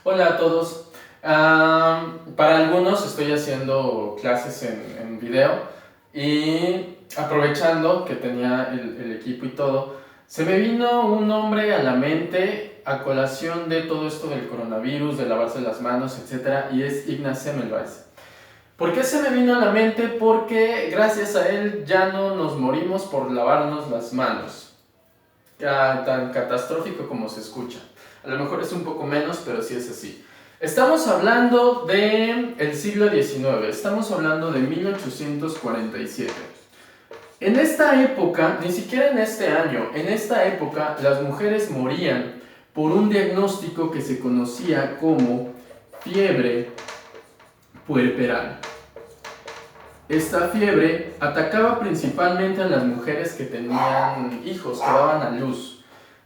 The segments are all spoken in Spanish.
Hola a todos. Para algunos estoy haciendo clases en video y aprovechando que tenía el equipo y todo, se me vino un nombre a la mente a colación de todo esto del coronavirus, de lavarse las manos, etcétera, y es Ignaz Semmelweis. ¿Por qué se me vino a la mente? Porque gracias a él ya no nos morimos por lavarnos las manos. Tan catastrófico como se escucha. A lo mejor es un poco menos, pero sí es así. Estamos hablando del siglo XIX, estamos hablando de 1847. En esta época, ni siquiera en este año, en esta época las mujeres morían por un diagnóstico que se conocía como fiebre puerperal. Esta fiebre atacaba principalmente a las mujeres que tenían hijos, que daban a luz.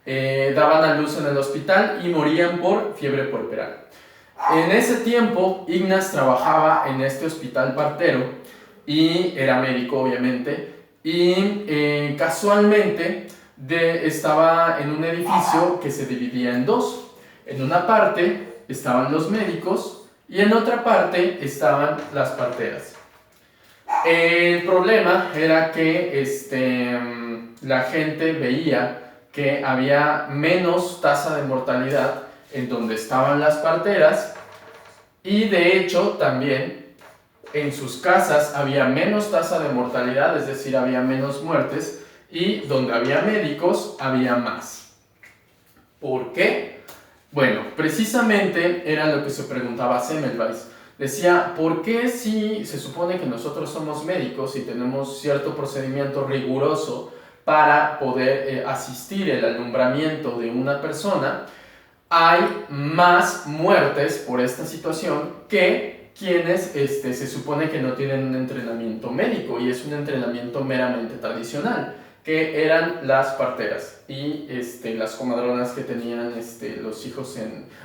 Daban a luz en el hospital y morían por fiebre puerperal. En ese tiempo, Ignaz trabajaba en este hospital partero y era médico, obviamente, y casualmente estaba en un edificio que se dividía en dos. En una parte estaban los médicos y en otra parte estaban las parteras. El problema era que la gente veía que había menos tasa de mortalidad en donde estaban las parteras y de hecho también en sus casas había menos tasa de mortalidad, es decir, había menos muertes y donde había médicos había más. ¿Por qué? Bueno, precisamente era lo que se preguntaba Semmelweis. Decía, ¿por qué si se supone que nosotros somos médicos y tenemos cierto procedimiento riguroso para poder asistir el alumbramiento de una persona, hay más muertes por esta situación que quienes se supone que no tienen un entrenamiento médico y es un entrenamiento meramente tradicional, que eran las parteras y las comadronas que tenían los hijos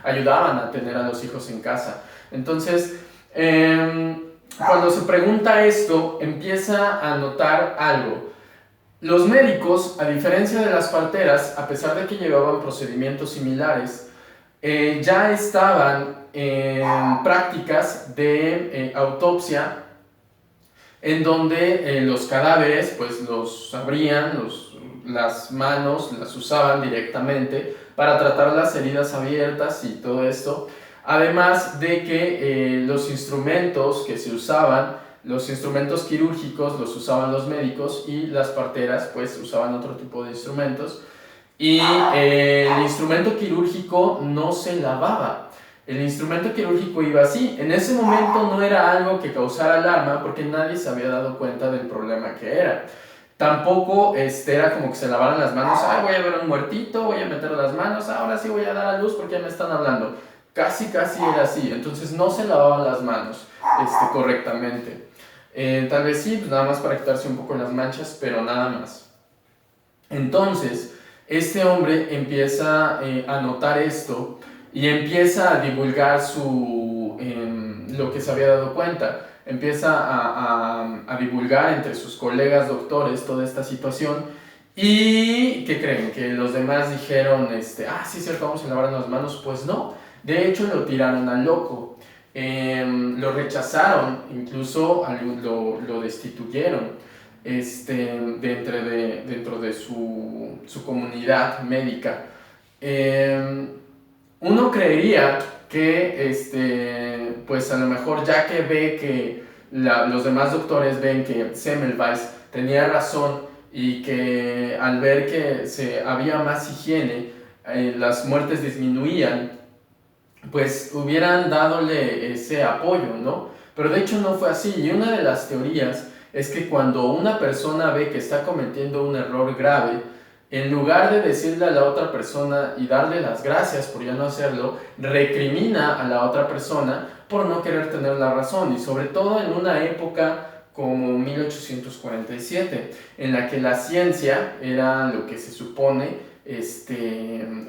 ayudaban a tener a los hijos en casa. Entonces, cuando se pregunta esto, empieza a notar algo. Los médicos, a diferencia de las parteras, a pesar de que llevaban procedimientos similares, ya estaban en prácticas de autopsia en donde los cadáveres pues los abrían, las manos las usaban directamente para tratar las heridas abiertas y todo esto. Además de que los instrumentos que se usaban, los instrumentos quirúrgicos los usaban los médicos y las parteras pues usaban otro tipo de instrumentos. Y el instrumento quirúrgico no se lavaba. El instrumento quirúrgico iba así. En ese momento no era algo que causara alarma porque nadie se había dado cuenta del problema que era. Tampoco era como que se lavaran las manos. Ay, voy a ver a un muertito, voy a meter las manos, ahora sí voy a dar a luz porque ya me están hablando. Casi era así. Entonces no se lavaban las manos correctamente. Tal vez sí, pues nada más para quitarse un poco las manchas, pero nada más. Entonces, este hombre empieza a notar esto y empieza a divulgar lo que se había dado cuenta. Empieza a divulgar entre sus colegas doctores toda esta situación. ¿Y qué creen? Que los demás dijeron, sí, cierto, vamos a lavar las manos. Pues no, de hecho lo tiraron al loco. Lo rechazaron, incluso lo destituyeron dentro de su comunidad médica. Uno creería que pues a lo mejor ya que ve que los demás doctores ven que Semmelweis tenía razón y que al ver que había más higiene, las muertes disminuían, pues hubieran dadole ese apoyo, ¿no? Pero de hecho no fue así, y una de las teorías es que cuando una persona ve que está cometiendo un error grave, en lugar de decirle a la otra persona y darle las gracias por ya no hacerlo, recrimina a la otra persona por no querer tener la razón, y sobre todo en una época como 1847, en la que la ciencia era lo que se supone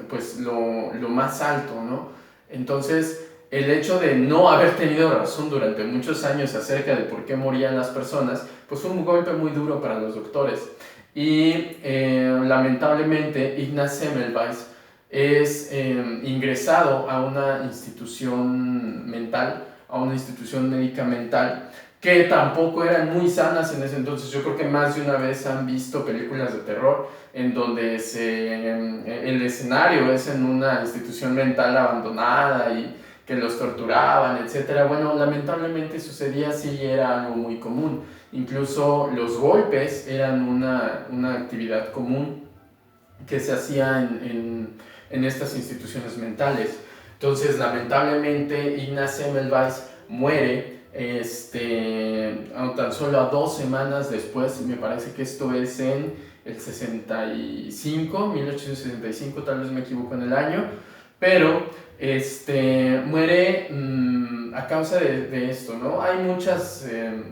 pues lo más alto, ¿no? Entonces, el hecho de no haber tenido razón durante muchos años acerca de por qué morían las personas, pues fue un golpe muy duro para los doctores. Y lamentablemente Ignaz Semmelweis es ingresado a una institución mental, a una institución médica mental, que tampoco eran muy sanas en ese entonces. Yo creo que más de una vez han visto películas de terror en donde el escenario es en una institución mental abandonada y que los torturaban, etcétera. Bueno, lamentablemente sucedía así y era algo muy común. Incluso los golpes eran una actividad común que se hacía en estas instituciones mentales. Entonces, lamentablemente, Ignaz Semmelweis muere tan solo a 2 semanas después. Me parece que esto es en el 1865, tal vez me equivoco en el año, pero muere a causa de esto, ¿no? Hay muchas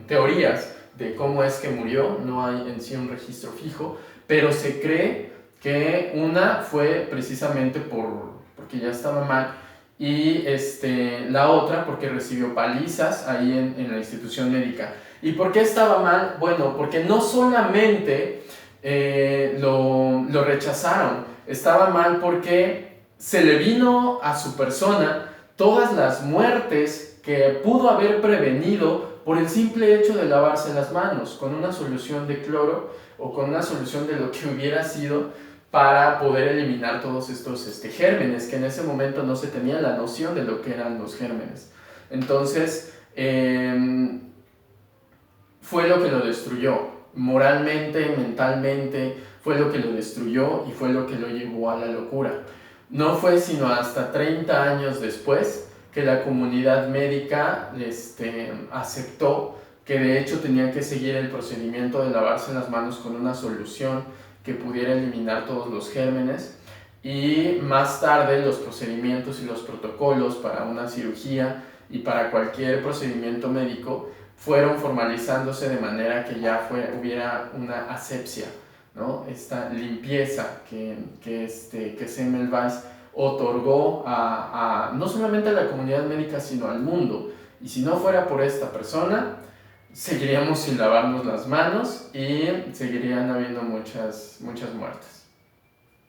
teorías de cómo es que murió, no hay en sí un registro fijo, pero se cree que una fue precisamente porque ya estaba mal, y la otra porque recibió palizas ahí en la institución médica. ¿Y por qué estaba mal? Bueno, porque no solamente lo rechazaron, estaba mal porque se le vino a su persona todas las muertes que pudo haber prevenido por el simple hecho de lavarse las manos con una solución de cloro o con una solución de lo que hubiera sido para poder eliminar todos estos gérmenes, que en ese momento no se tenía la noción de lo que eran los gérmenes. Entonces, fue lo que lo destruyó, moralmente, mentalmente, fue lo que lo destruyó y fue lo que lo llevó a la locura. No fue sino hasta 30 años después que la comunidad médica aceptó que de hecho tenía que seguir el procedimiento de lavarse las manos con una solución que pudiera eliminar todos los gérmenes, y más tarde los procedimientos y los protocolos para una cirugía y para cualquier procedimiento médico fueron formalizándose de manera que ya hubiera una asepsia, ¿no? Esta limpieza que Semmelweis otorgó no solamente a la comunidad médica, sino al mundo. Y si no fuera por esta persona, seguiríamos sin lavarnos las manos y seguirían habiendo muchas muertes.